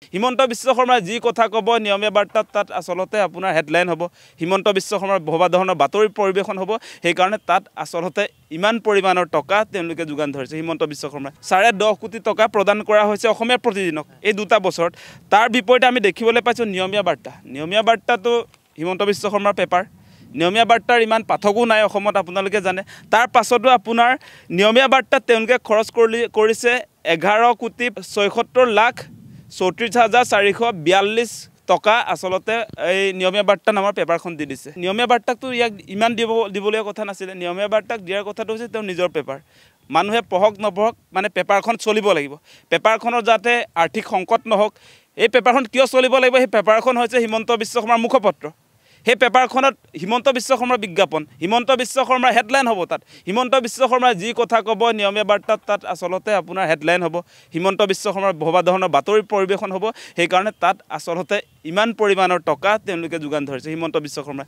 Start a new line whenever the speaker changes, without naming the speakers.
হিমন্ত বিশ্ব শৰ্মাই যি কথা ক'ব নিয়মীয়া বাৰ্তাত তাত আচলতে আপোনাৰ হেডলাইন হ'ব হিমন্ত বিশ্ব শৰ্মাৰ ভবা ধৰণৰ বাতৰি পৰিৱেশন হ'ব সেইকাৰণে তাত আচলতে ইমান পৰিমাণৰ টকা তেওঁলোকে যোগান ধৰিছে হিমন্ত বিশ্ব শৰ্মাই 10.5 কোটি টকা প্ৰদান কৰা হৈছে অসমীয়া প্ৰতিদিনক এই দুটা বছৰত তাৰ বিপৰীতে আমি দেখিবলৈ পাইছোঁ নিয়মীয়া বাৰ্তাটো হিমন্ত বিশ্ব শৰ্মাৰ পেপাৰ নিয়মীয়া বাৰ্তাৰ ইমান পাঠকো নাই অসমত আপোনালোকে জানে তাৰ পাছতো আপোনাৰ নিয়মীয়া বাৰ্তাত তেওঁলোকে খৰচ কৰিছে 11,74,34,442 টকা আচলতে এই নিয়মীয়া বাৰ্তা নামৰ পেপাৰখন দি দিছে নিয়মীয়া বাৰ্তাকটো ইয়াক ইমান দিবলগীয়া কথা নাছিলে নিয়মীয়া বাৰ্তাক দিয়াৰ কথাটো হৈছে তেওঁৰ নিজৰ পেপাৰ মানুহে পঢ়ক নপঢ়ক মানে পেপাৰখন চলিব লাগিব পেপাৰখনৰ যাতে আৰ্থিক সংকট নহওক এই পেপাৰখন কিয় চলিব লাগিব সেই পেপাৰখন হৈছে হিমন্ত বিশ্ব শৰ্মাৰ মুখপত্ৰ সেই পেপাৰখনত হিমন্ত বিশ্ব শৰ্মাৰ বিজ্ঞাপন হিমন্ত বিশ্ব শৰ্মাৰ হেডলাইন হ'ব তাত হিমন্ত বিশ্ব শৰ্মাই যি কথা ক'ব নিয়মীয়া বাৰ্তাত তাত আচলতে আপোনাৰ হেডলাইন হ'ব হিমন্ত বিশ্ব শৰ্মাৰ ভবা ধৰণৰ বাতৰি পৰিৱেশন হ'ব সেইকাৰণে তাত আচলতে ইমান পৰিমাণৰ টকা তেওঁলোকে যোগান ধৰিছে হিমন্ত বিশ্ব শৰ্মাই